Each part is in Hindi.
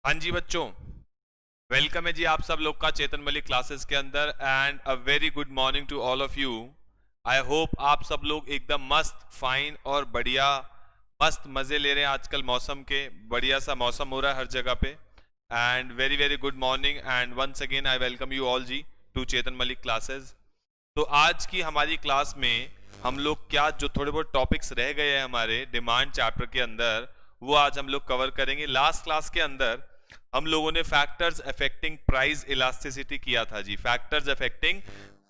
हाँ जी बच्चों, वेलकम है जी आप सब लोग का चेतन मलिक क्लासेस के अंदर and a very good morning to all of you. I hope आप सब लोग एकदम मस्त फाइन और बढ़िया मस्त मजे ले रहे हैं आजकल मौसम के। बढ़िया सा मौसम हो रहा है हर जगह पे and very very good morning and once again I welcome you all ji to Chetan Malik classes. तो आज की हमारी क्लास में हम लोग क्या जो थोड़े बहुत टॉपिक्स रह गए हैं हमारे डिमांड चैप्टर के अंदर वो आज हम लोग कवर करेंगे। लास्ट क्लास के अंदर हम लोगों ने फैक्टर्स अफेक्टिंग प्राइस इलास्टिसिटी किया था जी। फैक्टर्स अफेक्टिंग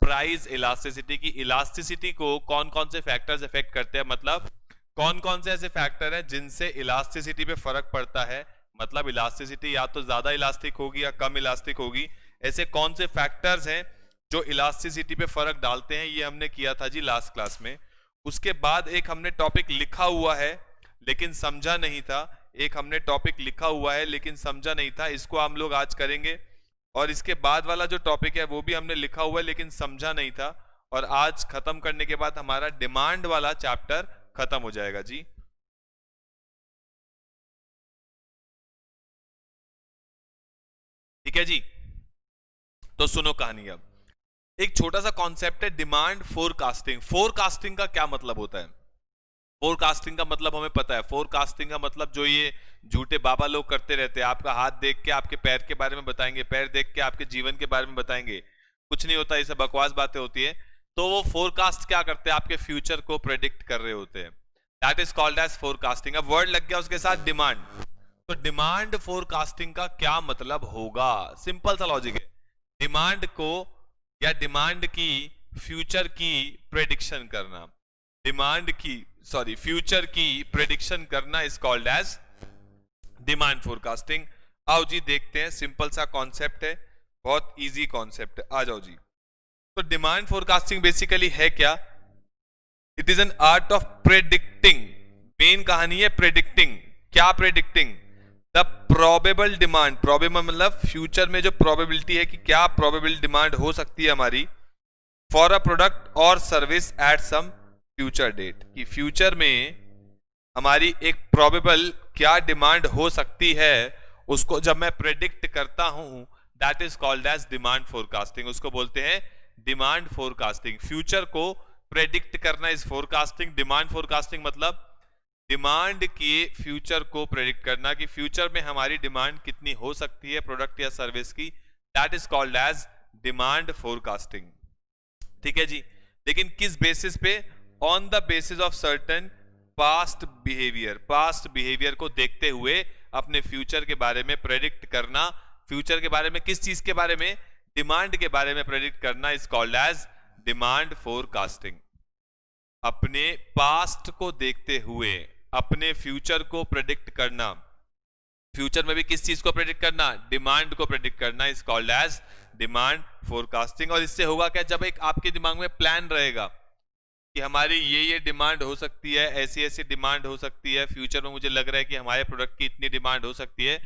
प्राइस इलास्टिसिटी की इलास्टिसिटी को कौन कौन से फैक्टर्स अफेक्ट करते हैं, मतलब कौन कौन से ऐसे फैक्टर हैं जिनसे इलास्टिसिटी पे फर्क पड़ता है। मतलब इलास्टिसिटी या तो ज्यादा इलास्टिक होगी या कम इलास्टिक होगी। ऐसे कौन से फैक्टर्स हैं जो इलास्टिसिटी पे फर्क डालते हैं, ये हमने किया था जी लास्ट क्लास में। उसके बाद एक हमने टॉपिक लिखा हुआ है लेकिन समझा नहीं था। एक हमने टॉपिक लिखा हुआ है लेकिन समझा नहीं था, इसको हम लोग आज करेंगे। और इसके बाद वाला जो टॉपिक है वो भी हमने लिखा हुआ है लेकिन समझा नहीं था। और आज खत्म करने के बाद हमारा डिमांड वाला चैप्टर खत्म हो जाएगा जी। ठीक है जी, तो सुनो कहानी। अब एक छोटा सा कॉन्सेप्ट है डिमांड फोरकास्टिंग। फोरकास्टिंग का क्या मतलब होता है? फोरकास्टिंग का मतलब हमें पता है। फोरकास्टिंग का मतलब जो ये झूठे बाबा लोग करते रहते हैं, आपका हाथ देख के आपके पैर के बारे में बताएंगे, पैर देख के आपके जीवन के बारे में बताएंगे, कुछ नहीं होता, ये सब बकवास बातें होती है। तो वो फोरकास्ट क्या करते हैं, आपके फ्यूचर को प्रेडिक्ट कर रहे होते हैं। That is called as forecasting. अब वर्ड लग गया उसके साथ डिमांड। तो डिमांड फोरकास्टिंग का क्या मतलब होगा? सिंपल सा लॉजिक है। डिमांड को या डिमांड की फ्यूचर की प्रेडिक्शन करना, डिमांड की फ्यूचर की प्रेडिक्शन करना is called as demand forecasting. आओ जी देखते हैं, सिंपल सा कॉन्सेप्ट है, बहुत इजी कॉन्सेप्ट है, आ जाओ जी। तो डिमांड फोरकास्टिंग बेसिकली है क्या? It is an art of predicting. Main कहानी है प्रेडिक्टिंग। क्या predicting? The probable demand. Probable मतलब फ्यूचर में जो प्रोबेबिलिटी है कि क्या प्रोबेबल डिमांड हो सकती है हमारी फॉर अ प्रोडक्ट और service at some future date. कि फ्यूचर में हमारी एक प्रोबेबल क्या डिमांड हो सकती है, उसको जब मैं प्रेडिक्ट करता हूं that is called as demand forecasting. उसको बोलते हैं डिमांड फोरकास्टिंग। फ्यूचर को प्रेडिक्ट करना इज फोरकास्टिंग। डिमांड फोरकास्टिंग मतलब डिमांड के फ्यूचर को प्रेडिक्ट करना कि फ्यूचर में हमारी डिमांड कितनी हो सकती है प्रोडक्ट या सर्विस की। That is called as demand forecasting. ठीक है जी, लेकिन किस बेसिस पे? On the basis of certain past behaviour. Past behaviour को देखते हुए अपने फ्यूचर के बारे में प्रेडिक्ट करना। फ्यूचर के बारे में किस चीज के बारे में? डिमांड के बारे में प्रेडिक्ट करना is called as demand forecasting. अपने पास्ट को देखते हुए अपने फ्यूचर को प्रेडिक्ट करना। फ्यूचर में भी किस चीज को प्रेडिक्ट करना? डिमांड को प्रेडिक्ट करना is called as demand forecasting. और इससे होगा क्या? जब एक आपके दिमाग में प्लान रहेगा कि हमारी ये डिमांड हो सकती है, ऐसी ऐसी डिमांड हो सकती है, फ्यूचर में मुझे लग रहा है कि हमारे प्रोडक्ट की इतनी डिमांड हो सकती है,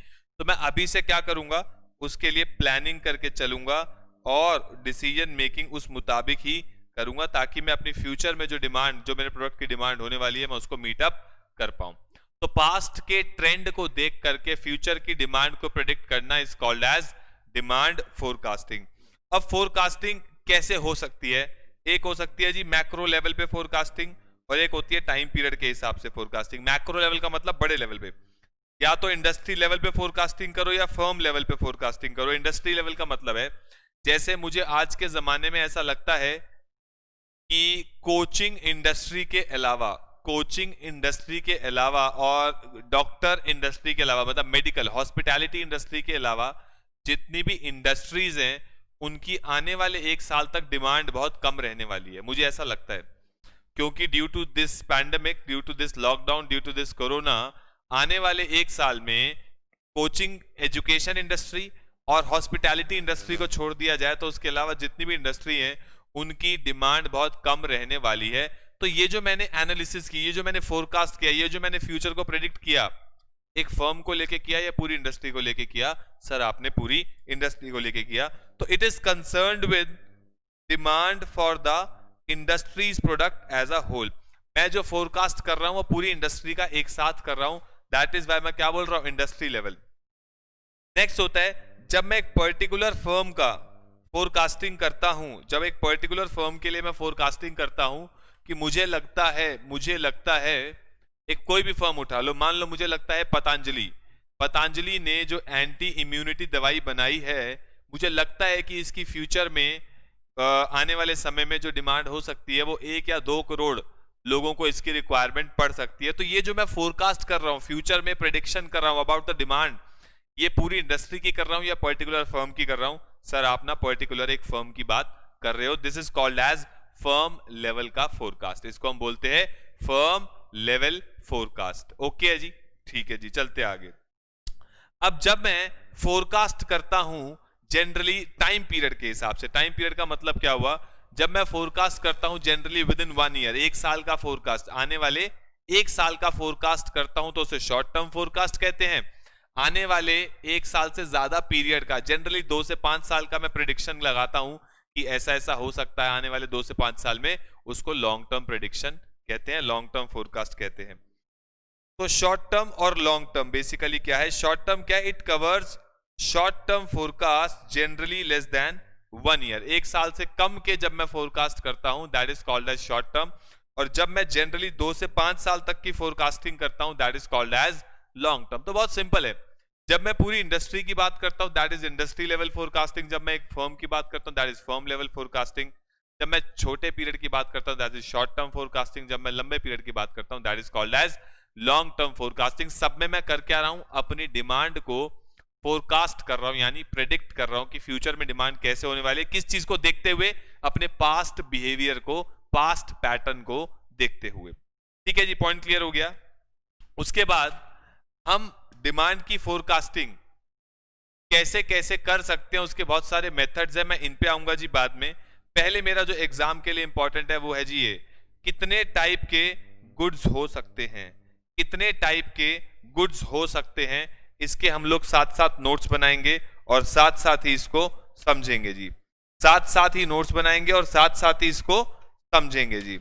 तो मैं अभी से क्या करूंगा? उसके लिए प्लानिंग करके चलूंगा और डिसीजन मेकिंग उस मुताबिक ही करूंगा ताकि मैं अपनी फ्यूचर में जो डिमांड, जो मेरे प्रोडक्ट की डिमांड होने वाली है, मैं उसको मीटअप कर पाऊं। तो पास्ट के ट्रेंड को देख करके फ्यूचर की डिमांड को प्रेडिक्ट करना is called as demand forecasting. अब फोरकास्टिंग कैसे हो सकती है? एक हो सकती है जी मैक्रो लेवल पे फोरकास्टिंग और एक होती है टाइम पीरियड के हिसाब से फोरकास्टिंग। मैक्रो लेवल का मतलब बड़े लेवल पे, या तो इंडस्ट्री लेवल पे फोरकास्टिंग करो या फर्म लेवल पे फोरकास्टिंग करो। इंडस्ट्री लेवल का मतलब है जैसे मुझे आज के जमाने में ऐसा लगता है कि कोचिंग इंडस्ट्री के अलावा, कोचिंग इंडस्ट्री के अलावा और डॉक्टर इंडस्ट्री के अलावा, मतलब मेडिकल हॉस्पिटैलिटी इंडस्ट्री के अलावा जितनी भी इंडस्ट्रीज हैं उनकी आने वाले एक साल तक डिमांड बहुत कम रहने वाली है, मुझे ऐसा लगता है। क्योंकि due to this pandemic, due to this lockdown, due to this corona, आने वाले एक साल में कोचिंग एजुकेशन इंडस्ट्री और हॉस्पिटैलिटी इंडस्ट्री को छोड़ दिया जाए तो उसके अलावा जितनी भी इंडस्ट्री है उनकी डिमांड बहुत कम रहने वाली है। तो ये जो मैंने एनालिसिस की, ये जो मैंने फोरकास्ट किया, ये जो मैंने फ्यूचर को प्रेडिक्ट किया, एक फर्म को लेके किया या पूरी इंडस्ट्री को लेके किया? सर आपने पूरी इंडस्ट्री को लेके किया। तो it is concerned with demand for the industries product as a whole. मैं जो फोरकास्ट कर रहा हूं वो पूरी इंडस्ट्री का एक साथ कर रहा हूं। दैट इज वाई मैं क्या बोल रहा हूं? Industry level. नेक्स्ट होता है जब मैं एक पर्टिकुलर फर्म का फोरकास्टिंग करता हूं, जब एक पर्टिकुलर फर्म के लिए मैं फोरकास्टिंग करता हूं कि मुझे लगता है एक कोई भी फर्म उठा लो, मान लो मुझे लगता है पतंजलि ने जो एंटी इम्यूनिटी दवाई बनाई है, मुझे लगता है कि इसकी फ्यूचर में आने वाले समय में जो डिमांड हो सकती है वो 1 या 2 करोड़ लोगों को इसकी रिक्वायरमेंट पड़ सकती है। तो ये जो मैं फोरकास्ट कर रहा हूँ, फ्यूचर में प्रेडिक्शन कर रहा हूँ अबाउट द डिमांड, ये पूरी इंडस्ट्री की कर रहा हूँ या पर्टिकुलर फर्म की कर रहा हूँ? सर आप ना पर्टिकुलर एक फर्म की बात कर रहे हो। This is called as firm level का फोरकास्ट, इसको हम बोलते हैं फर्म लेवल फोरकास्ट। ओके है जी, ठीक है जी, चलते आगे। अब जब मैं फोरकास्ट करता हूं जनरली टाइम पीरियड के हिसाब से, टाइम पीरियड का मतलब क्या हुआ, जब मैं फोरकास्ट करता हूं जनरली विद इन 1 ईयर, 1 साल का फोरकास्ट, आने वाले 1 साल का फोरकास्ट करता हूं तो उसे शॉर्ट टर्म फोरकास्ट कहते हैं। आने वाले 1 साल से ज्यादा पीरियड का, जनरली 2 से 5 साल का मैं प्रिडिक्शन लगाता हूं कि ऐसा ऐसा हो सकता है आने वाले 2 से 5 साल में, उसको लॉन्ग टर्म प्रिडिक्शन कहते हैं, लॉन्ग टर्म फोरकास्ट कहते हैं। तो शॉर्ट टर्म और लॉन्ग टर्म बेसिकली क्या है? शॉर्ट टर्म क्या है? It covers short term forecast generally less than 1 year, 1 साल से कम के जब मैं फोरकास्ट करता हूं that is called as short term, और जब मैं जनरली 2 से 5 साल तक की फोरकास्टिंग करता हूं that is called as long term. तो बहुत सिंपल है, जब मैं पूरी इंडस्ट्री की बात करता हूं that is industry level forecasting, जब मैं एक फर्म की बात करता हूं that is firm level forecasting, जब मैं छोटे पीरियड की बात करता हूं that is short term forecasting, जब मैं लंबे पीरियड की बात करता हूं that is called as long term forecasting. सब में मैं कर क्या रहा हूं? अपनी डिमांड को फोरकास्ट कर रहा हूं, यानी प्रेडिक्ट कर रहा हूं कि फ्यूचर में डिमांड कैसे होने वाली है, किस चीज को देखते हुए? अपने पास्ट बिहेवियर को, पास्ट पैटर्न को देखते हुए। ठीक है जी, पॉइंट क्लियर हो गया। उसके बाद हम डिमांड की फोरकास्टिंग कैसे कैसे कर सकते हैं, उसके बहुत सारे मेथड्स हैं, मैं इन पे आऊंगा जी बाद में। पहले मेरा जो एग्जाम के लिए इंपॉर्टेंट है वो है जी ये, कितने टाइप के गुड्स हो सकते हैं, कितने टाइप के गुड्स हो सकते हैं, इसके हम लोग साथ साथ नोट्स बनाएंगे और साथ साथ ही इसको समझेंगे जी, साथ साथ ही नोट्स बनाएंगे और साथ साथ ही इसको समझेंगे जी।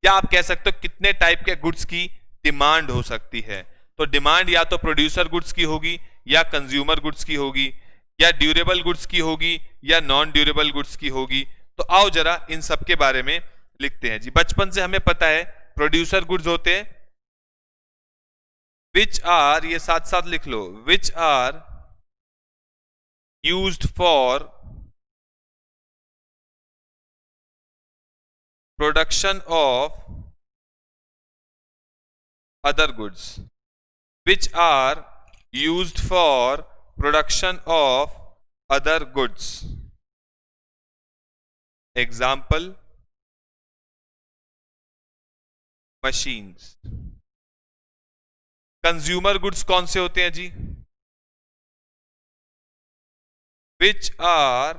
या आप कह सकते हो कितने टाइप के गुड्स की डिमांड हो सकती है। तो डिमांड या तो प्रोड्यूसर गुड्स की होगी, या कंज्यूमर गुड्स की होगी, या ड्यूरेबल गुड्स की होगी, या नॉन ड्यूरेबल गुड्स की होगी। तो आओ जरा इन सब के बारे में लिखते हैं जी। बचपन से हमें पता है प्रोड्यूसर गुड्स होते हैं, विच आर, ये साथ साथ लिख लो, which are used for production of other goods, which are used for production of other goods. Example, machines. Consumer goods कौन से होते हैं जी? which are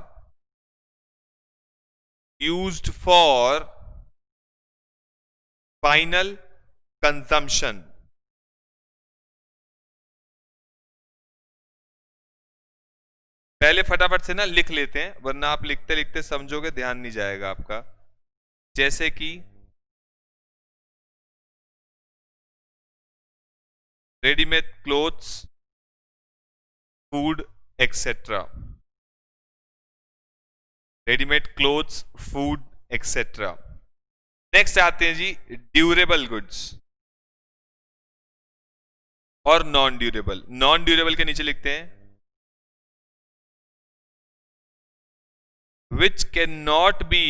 used for final consumption. पहले फटाफट से ना लिख लेते हैं, वरना आप लिखते लिखते समझोगे ध्यान नहीं जाएगा आपका। जैसे कि readymade clothes, food etcetera, readymade clothes, food etcetera. Next आते हैं जी ड्यूरेबल गुड्स और नॉन ड्यूरेबल। नॉन ड्यूरेबल के नीचे लिखते हैं which cannot be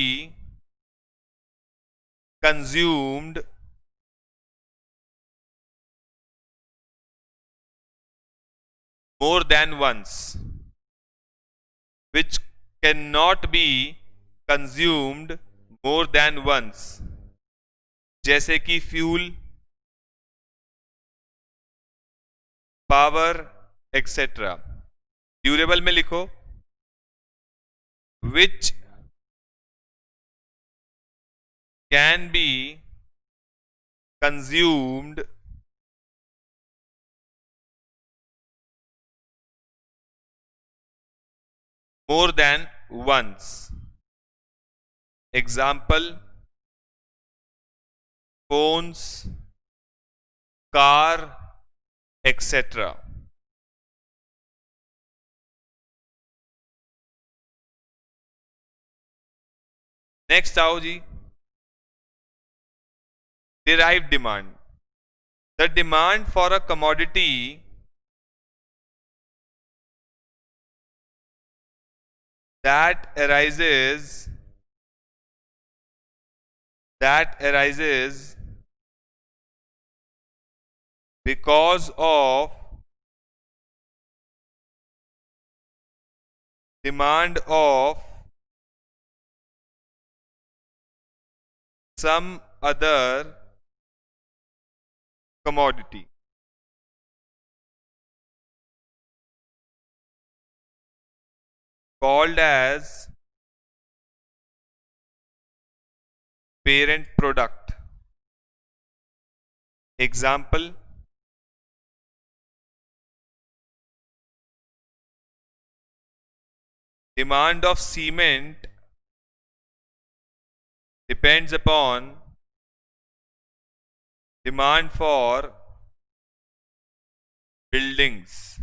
consumed more than once, which cannot be consumed more than once, जैसे कि फ्यूल, पावर एक्सेट्रा। ड्यूरेबल में लिखो which can be consumed more than once. Example, phones, car, etc. Next आओ जी, derived demand. The demand for a commodity that arises because of demand of some other commodity, called as parent product. Example, demand of cement depends upon demand for buildings.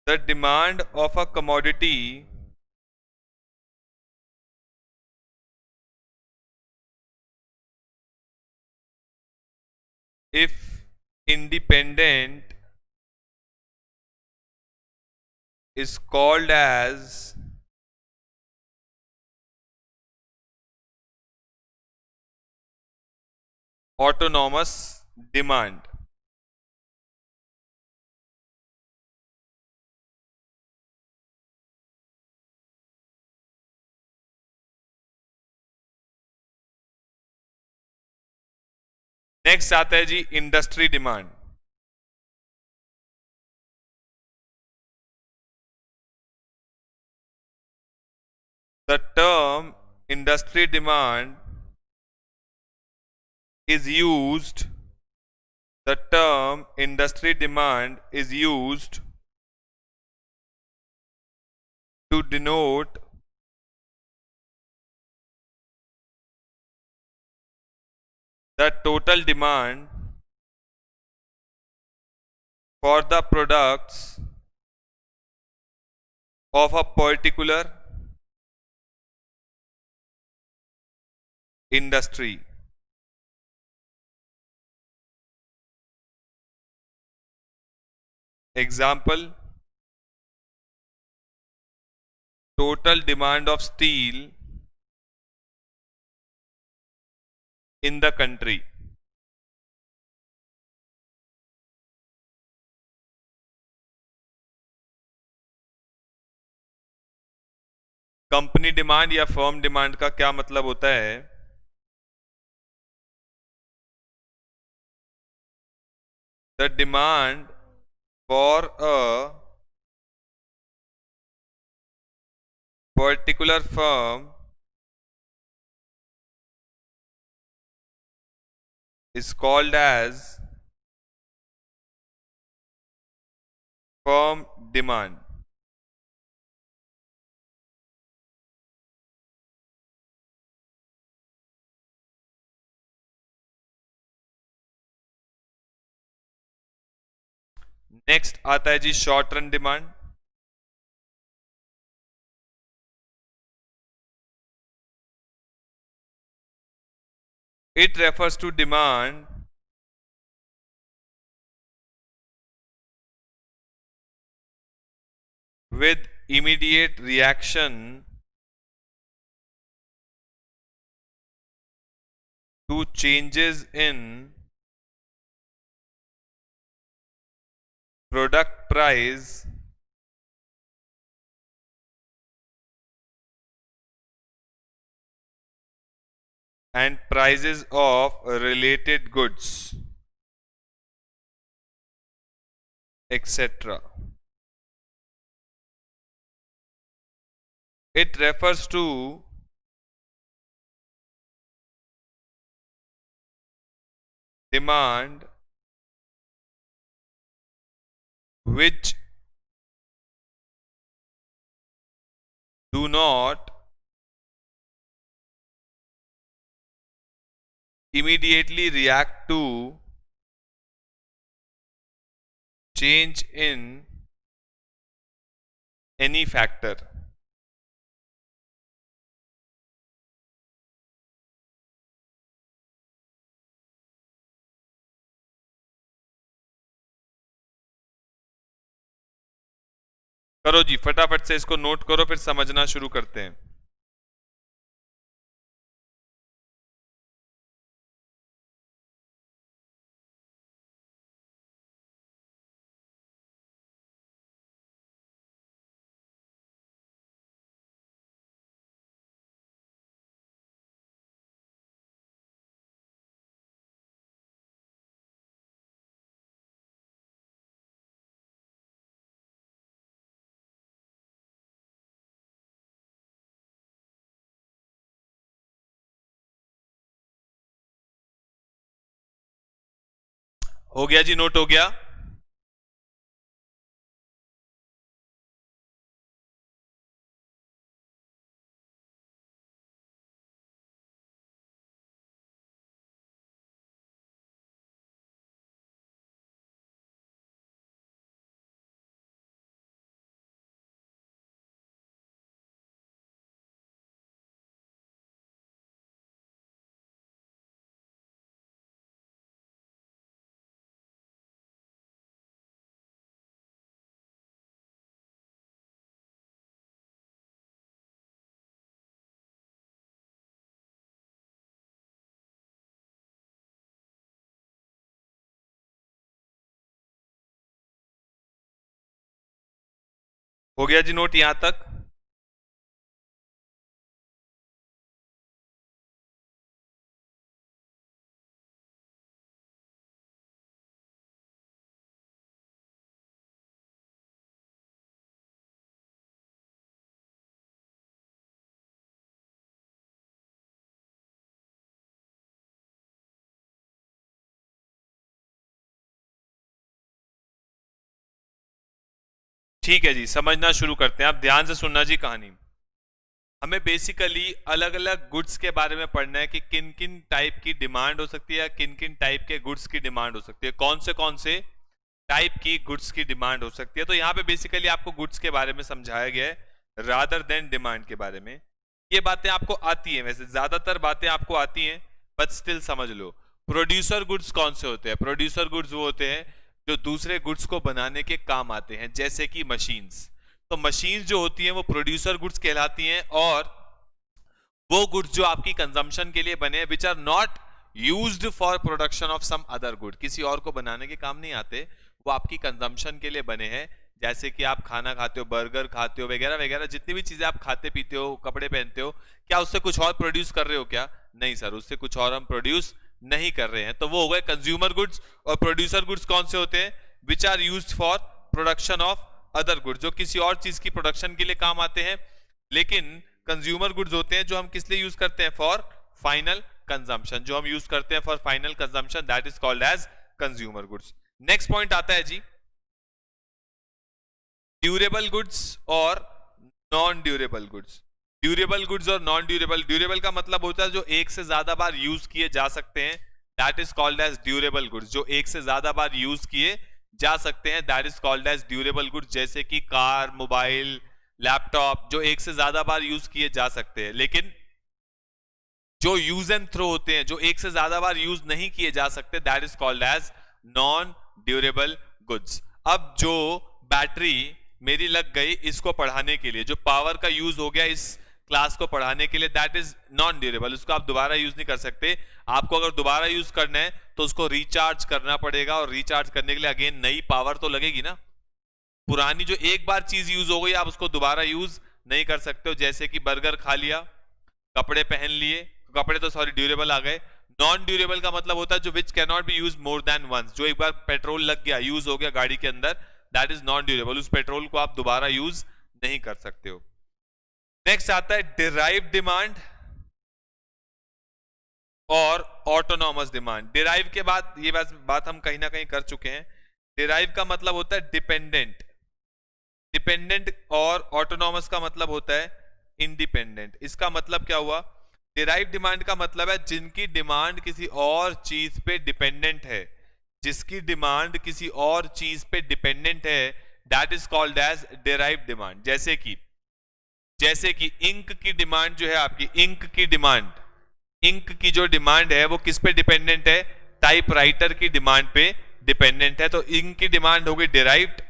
The demand of a commodity if independent is called as autonomous demand. Next आता है जी industry demand. The term industry demand is used the term industry demand is used to denote the total demand for the products of a particular industry. Example, total demand of steel in the country. Company demand या फर्म डिमांड का क्या मतलब होता है? The demand for a particular firm is called as firm demand. Next आता है जी short run demand. It refers to demand with immediate reaction to changes in product price and prices of related goods, etc. It refers to demand which do not immediately react to change in any factor. करो जी फटाफट से इसको नोट करो, फिर समझना शुरू करते हैं। हो गया जी, नोट हो गया। हो गया जी नोट यहां तक। ठीक है जी, समझना शुरू करते हैं। आप ध्यान से सुनना जी कहानी। हमें बेसिकली अलग अलग गुड्स के बारे में पढ़ना है कि किन किन टाइप की डिमांड हो सकती है या किन किन टाइप के गुड्स की डिमांड हो सकती है, कौन से टाइप की गुड्स की डिमांड हो सकती है। तो यहाँ पे बेसिकली आपको गुड्स के बारे में समझाया गया है रादर देन डिमांड के बारे में। ये बातें आपको आती हैं, वैसे ज्यादातर बातें आपको आती हैं, बट स्टिल समझ लो। प्रोड्यूसर गुड्स कौन से होते हैं? प्रोड्यूसर गुड्स वो होते हैं जो दूसरे गुड्स को बनाने के काम आते हैं, जैसे कि मशीन्स। तो मशीन्स जो होती हैं वो प्रोड्यूसर गुड्स कहलाती हैं, और वो गुड्स जो आपकी कंजम्पशन के लिए बने, which are not used for production of some other good, किसी और को बनाने के काम नहीं आते, वो आपकी कंजम्पशन के लिए बने हैं। जैसे कि आप खाना खाते हो, बर्गर खाते हो, वगैरह वगैरह, जितनी भी चीजें आप खाते पीते हो, कपड़े पहनते हो, क्या उससे कुछ और प्रोड्यूस कर रहे हो क्या? नहीं सर, उससे कुछ और हम प्रोड्यूस नहीं कर रहे हैं। तो वो हो गए कंज्यूमर गुड्स। और प्रोड्यूसर गुड्स कौन से होते हैं? Which are used for production of other goods, जो किसी और चीज की प्रोडक्शन के लिए काम आते हैं। लेकिन कंज्यूमर गुड्स होते हैं जो हम किस लिए यूज करते हैं? For final consumption. जो हम यूज करते हैं for final consumption, that is called as consumer goods. Next point आता है जी ड्यूरेबल गुड्स और non durable goods. Durable goods और नॉन ड्यूरेबल, ड्यूरेबल का मतलब होता है जो एक से ज्यादा बार यूज किए जा सकते हैं, that is called as durable goods. जो एक से ज्यादा बार यूज किए जा सकते हैं, that is called as durable goods. जैसे कि कार, मोबाइल, लैपटॉप, जो एक से ज्यादा बार यूज किए जा सकते हैं। लेकिन जो यूज एंड थ्रो होते हैं, जो एक से ज्यादा बार यूज नहीं किए जा सकते, that is called as non durable goods. अब जो बैटरी मेरी लग गई इसको पढ़ाने के लिए, जो पावर का यूज हो गया इस क्लास को पढ़ाने के लिए, दैट इज नॉन ड्यूरेबल। उसको आप दोबारा यूज नहीं कर सकते। आपको अगर दोबारा यूज करना है तो उसको रिचार्ज करना पड़ेगा, और रिचार्ज करने के लिए अगेन नई पावर तो लगेगी ना। पुरानी जो एक बार चीज यूज हो गई, आप उसको दोबारा यूज नहीं कर सकते हो। जैसे कि बर्गर खा लिया, कपड़े पहन लिए, कपड़े तो सॉरी ड्यूरेबल आ गए। नॉन ड्यूरेबल का मतलब होता है जो which can not be use more than once, जो एक बार पेट्रोल लग गया, यूज हो गया गाड़ी के अंदर, दैट इज नॉन ड्यूरेबल। उस पेट्रोल को आप दोबारा यूज नहीं कर सकते हो। नेक्स्ट आता है डिराइव डिमांड और ऑटोनॉमस डिमांड। डिराइव के बाद ये बात हम कहीं ना कहीं कर चुके हैं। डिराइव का मतलब होता है डिपेंडेंट, डिपेंडेंट, और ऑटोनॉमस का मतलब होता है इंडिपेंडेंट। इसका मतलब क्या हुआ? डिराइव डिमांड का मतलब है जिनकी डिमांड किसी और चीज पे डिपेंडेंट है, जिसकी डिमांड किसी और चीज पे डिपेंडेंट है, that is called as derived demand. जैसे कि इंक की डिमांड जो है आपकी, इंक की जो डिमांड है वो किस पे डिपेंडेंट है, टाइपराइटर की डिमांड पे डिपेंडेंट है, तो इंक की डिमांड हो गई डिराइव्ड।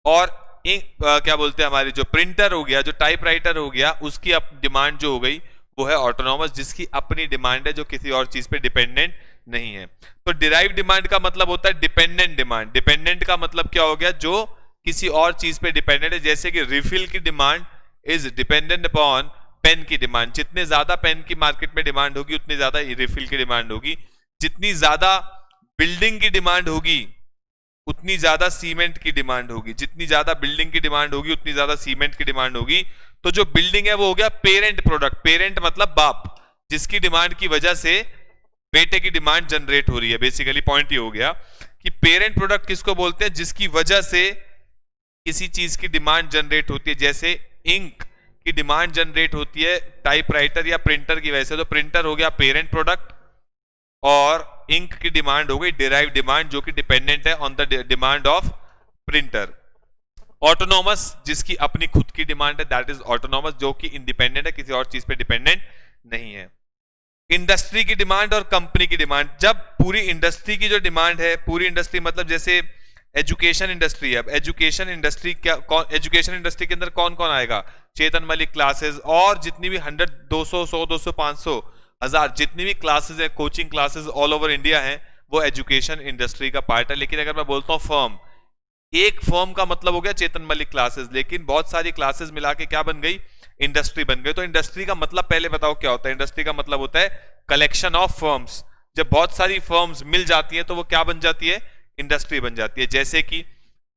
और क्या बोलते हैं, हमारी जो प्रिंटर हो गया, जो टाइपराइटर हो गया, उसकी डिमांड जो हो गई वो है ऑटोनॉमस, जिसकी अपनी डिमांड है, जो किसी और चीज पे डिपेंडेंट नहीं है। तो डिराइव डिमांड का मतलब होता है डिपेंडेंट डिमांड। डिपेंडेंट का मतलब क्या हो गया, जो किसी और चीज पे डिपेंडेंट है। जैसे कि रिफिल की demand is dependent upon pen की डिमांड। जितने ज्यादा पेन की मार्केट में डिमांड होगी उतनी ज्यादा रिफिल की डिमांड होगी। जितनी ज्यादा बिल्डिंग की डिमांड होगी उतनी ज्यादा सीमेंट की डिमांड होगी। जितनी ज्यादा बिल्डिंग की डिमांड होगी उतनी ज्यादा सीमेंट की डिमांड होगी। तो जो बिल्डिंग है वो हो गया पेरेंट प्रोडक्ट। पेरेंट मतलब बाप, जिसकी डिमांड की वजह से बेटे की डिमांड जनरेट हो रही है। बेसिकली पॉइंट ये हो गया कि पेरेंट प्रोडक्ट किसको बोलते हैं, जिसकी वजह से किसी चीज की डिमांड जनरेट होती है। जैसे इंक की डिमांड जनरेट होती है टाइपराइटर या प्रिंटर की वजह से, तो प्रिंटर हो गया पेरेंट प्रोडक्ट, और इंक की डिमांड हो गई डिराइव डिमांड, जो कि डिपेंडेंट है on the demand of printer. Autonomous, जिसकी अपनी खुद की डिमांड है, दैट इज ऑटोनॉमस, जो कि इंडिपेंडेंट है, किसी और चीज पे डिपेंडेंट नहीं है। इंडस्ट्री की डिमांड और कंपनी की डिमांड। जब पूरी इंडस्ट्री की जो डिमांड है, पूरी इंडस्ट्री मतलब जैसे एजुकेशन इंडस्ट्री है, अब एजुकेशन इंडस्ट्री क्या, एजुकेशन इंडस्ट्री के अंदर कौन कौन आएगा, चेतन मलिक क्लासेस और जितनी भी 100, 200, 100, 200, 500, 1000 जितनी भी क्लासेस है, coaching classes all over India हैं, वो एजुकेशन इंडस्ट्री का पार्ट है। लेकिन अगर मैं बोलता हूँ फर्म, एक फर्म का मतलब हो गया चेतन मलिक क्लासेस, लेकिन बहुत सारी क्लासेस मिला के क्या बन गई, इंडस्ट्री बन गई। तो इंडस्ट्री का मतलब पहले बताओ क्या होता है। इंडस्ट्री का मतलब होता है कलेक्शन ऑफ फर्म्स। जब बहुत सारी फर्म्स मिल जाती हैं तो वो क्या बन जाती है, इंडस्ट्री बन जाती है। जैसे कि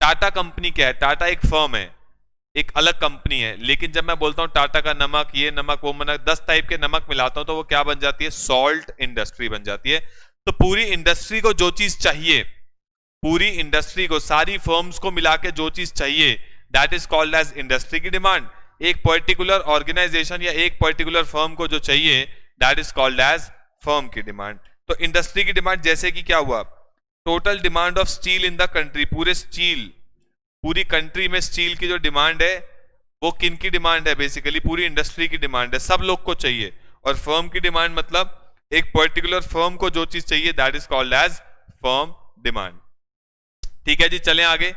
टाटा कंपनी क्या है, टाटा एक फर्म है, एक अलग कंपनी है। लेकिन जब मैं बोलता हूं टाटा का नमक, ये नमक, वो नमक, 10 टाइप के नमक मिलाता हूं तो वो क्या बन जाती है, सॉल्ट इंडस्ट्री बन जाती है। तो पूरी इंडस्ट्री को जो चीज चाहिए, पूरी इंडस्ट्री को, सारी फर्म्स को मिला के जो चीज चाहिए, that is called as industry की डिमांड। एक पर्टिकुलर ऑर्गेनाइजेशन या एक पर्टिकुलर फर्म को जो चाहिए, that is called as firm की डिमांड। तो इंडस्ट्री की डिमांड जैसे कि क्या हुआ, total demand of steel in the country, पूरी कंट्री में स्टील की जो डिमांड है वो किन की डिमांड है, बेसिकली पूरी इंडस्ट्री की डिमांड है, सब लोग को चाहिए। और फर्म की डिमांड मतलब एक पर्टिकुलर फर्म को जो चीज चाहिए, that is called as firm demand. ठीक है जी, चलें आगे।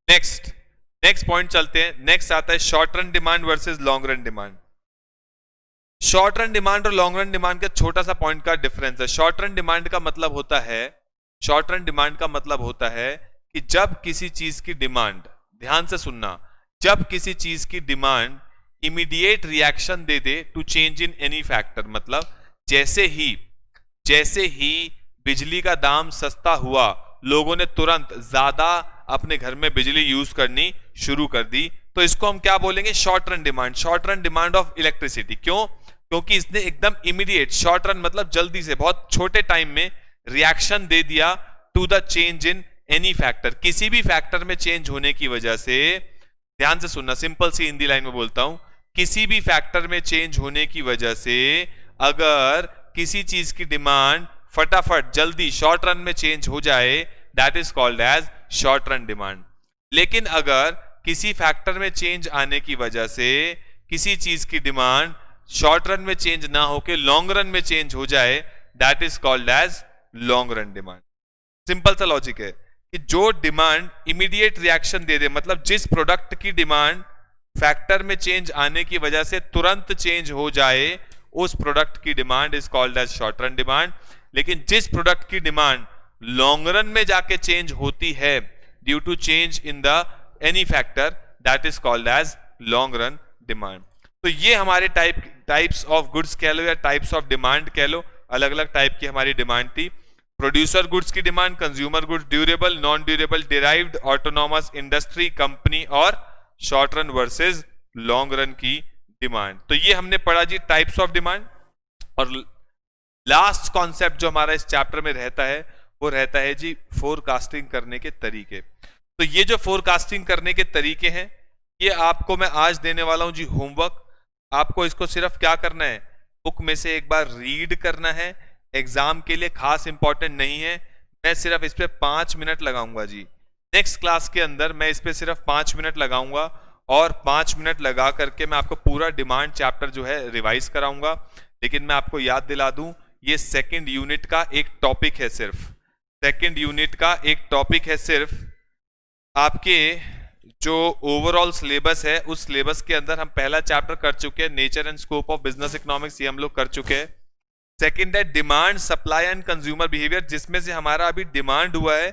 नेक्स्ट पॉइंट चलते हैं। नेक्स्ट आता है short run demand versus long run demand. Short run demand और लॉन्ग रन डिमांड का छोटा सा पॉइंट का डिफरेंस है। शॉर्ट रन डिमांड का मतलब होता है कि जब किसी चीज की डिमांड, ध्यान से सुनना, जब किसी चीज की डिमांड इमीडिएट रिएक्शन दे दे to change in any factor. मतलब जैसे ही बिजली का दाम सस्ता हुआ, लोगों ने तुरंत ज्यादा अपने घर में बिजली यूज करनी शुरू कर दी, तो इसको हम क्या बोलेंगे, short run demand. Short run demand of electricity. क्यों? क्योंकि इसने एकदम इमीडिएट, शॉर्ट रन मतलब जल्दी से, बहुत छोटे टाइम में रिएक्शन दे दिया to the change in any factor. किसी भी फैक्टर में चेंज होने की वजह से, ध्यान से सुनना, सिंपल सी हिंदी लाइन में बोलता हूं, किसी भी फैक्टर में चेंज होने की वजह से अगर किसी चीज की डिमांड फटाफट जल्दी शॉर्ट रन में चेंज हो जाए, that is called as short run demand. लेकिन अगर किसी फैक्टर में चेंज आने की वजह से किसी चीज की डिमांड शॉर्ट रन में चेंज ना होकर लॉन्ग रन में चेंज हो जाए, that is called as long run demand. Simple सा लॉजिक है कि जो डिमांड इमीडिएट रिएक्शन दे दे, मतलब जिस प्रोडक्ट की डिमांड फैक्टर में चेंज आने की वजह से तुरंत चेंज हो जाए, उस प्रोडक्ट की demand is called as short run demand. लेकिन जिस प्रोडक्ट की डिमांड लॉन्ग रन में जाके चेंज होती है due to change in the any factor, that is called as long run demand. तो ये हमारे टाइप्स ऑफ गुड्स कह लो या टाइप्स ऑफ डिमांड कह लो, अलग अलग टाइप की हमारी डिमांड थी। प्रोड्यूसर गुड्स की demand, consumer goods, durable, non durable, derived, autonomous, industry, company और short run versus long run की डिमांड। तो ये हमने पढ़ा जी टाइप्स ऑफ डिमांड। और लास्ट कॉन्सेप्ट जो हमारा इस चैप्टर में रहता है वो रहता है जी फोरकास्टिंग करने के तरीके। तो ये जो फोरकास्टिंग करने के तरीके हैं, ये आपको मैं आज देने वाला हूं जी होमवर्क। आपको इसको सिर्फ क्या करना है, बुक में से एक बार रीड करना है। एग्जाम के लिए खास इंपॉर्टेंट नहीं है, मैं सिर्फ इस पे 5 मिनट लगाऊंगा जी। नेक्स्ट क्लास के अंदर मैं इस पे सिर्फ 5 मिनट लगाऊंगा और 5 मिनट लगा करके मैं आपको पूरा डिमांड चैप्टर जो है रिवाइज कराऊंगा। लेकिन मैं आपको याद दिला दूं, ये सेकंड यूनिट का एक टॉपिक है, सिर्फ सेकंड यूनिट का एक टॉपिक है। सिर्फ आपके जो ओवरऑल सिलेबस है उस सिलेबस के अंदर हम पहला चैप्टर कर चुके हैं, nature and scope of business economics, ये हम लोग कर चुके हैं। सेकंड है demand supply and consumer behaviour, जिसमें से हमारा अभी डिमांड हुआ है,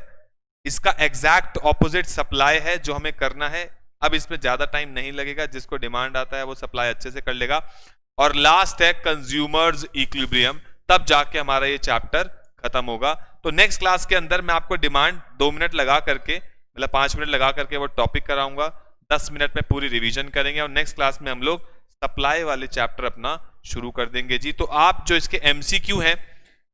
इसका एग्जैक्ट ऑपोजिट सप्लाई है जो हमें करना है। अब इसमें ज्यादा टाइम नहीं लगेगा, जिसको डिमांड आता है वो सप्लाई अच्छे से कर लेगा। और लास्ट है कंज्यूमर्स इक्विलिब्रियम, तब जाके हमारा ये चैप्टर खत्म होगा। तो नेक्स्ट क्लास के अंदर मैं आपको डिमांड 2 मिनट लगा करके, मतलब 5 मिनट लगा करके वो टॉपिक कराऊंगा, 10 मिनट में पूरी रिवीजन करेंगे और नेक्स्ट क्लास में हम लोग सप्लाई वाले चैप्टर अपना शुरू कर देंगे जी। तो आप जो इसके एमसीक्यू हैं,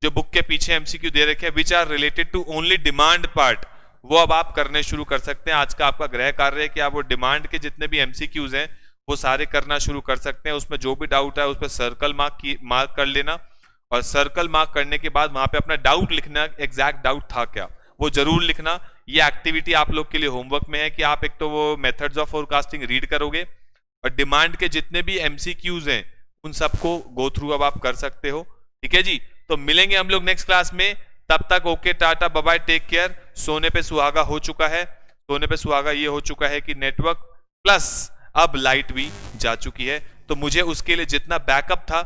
जो बुक के पीछे एमसीक्यू दे रखे हैं which are related to only demand part, वो अब आप करने शुरू कर सकते हैं। आज का आपका गृह कार्य है कि आप वो डिमांड के जितने भी एमसीक्यूज हैं वो सारे करना शुरू कर सकते हैं। उसमें जो भी डाउट है उस पर सर्कल मार्क कर लेना और सर्कल मार्क करने के बाद वहां पे अपना डाउट लिखना, एग्जैक्ट डाउट था क्या वो जरूर लिखना। ये एक्टिविटी आप लोग के लिए होमवर्क में है कि आप एक तो वो मेथड्स ऑफ फोरकास्टिंग रीड करोगे और डिमांड के जितने भी एमसीक्यूज हैं उन सबको गो थ्रू अब आप कर सकते हो। ठीक है जी, तो मिलेंगे हम लोग नेक्स्ट क्लास में। तब तक okay, tata, bye bye, take care. सोने पे सुहागा हो चुका है, सोने पे सुहागा ये हो चुका है कि नेटवर्क प्लस अब लाइट भी जा चुकी है। तो मुझे उसके लिए जितना बैकअप था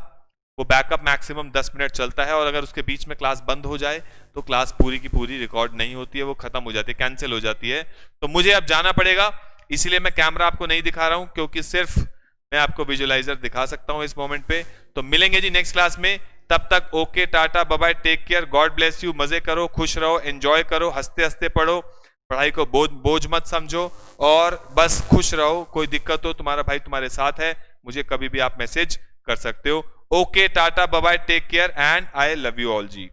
वो बैकअप मैक्सिमम 10 मिनट चलता है और अगर उसके बीच में क्लास बंद हो जाए तो क्लास पूरी की पूरी रिकॉर्ड नहीं होती है, वो खत्म हो जाती है, कैंसिल हो जाती है। तो मुझे अब जाना पड़ेगा, इसीलिए मैं कैमरा आपको नहीं दिखा रहा हूं क्योंकि सिर्फ मैं आपको विजुअलाइजर दिखा सकता हूं इस मोमेंट पे। तो मिलेंगे जी नेक्स्ट क्लास में, तब तक okay, tata, bye bye, take care, God bless you. मजे करो, खुश रहो, एंजॉय करो, हंसते हंसते पढ़ो, पढ़ाई को बोझ मत समझो और बस खुश रहो। कोई दिक्कत हो तुम्हारा भाई तुम्हारे साथ है, मुझे कभी भी आप मैसेज कर सकते हो। Okay, tata, bye bye, take care and I love you all ji.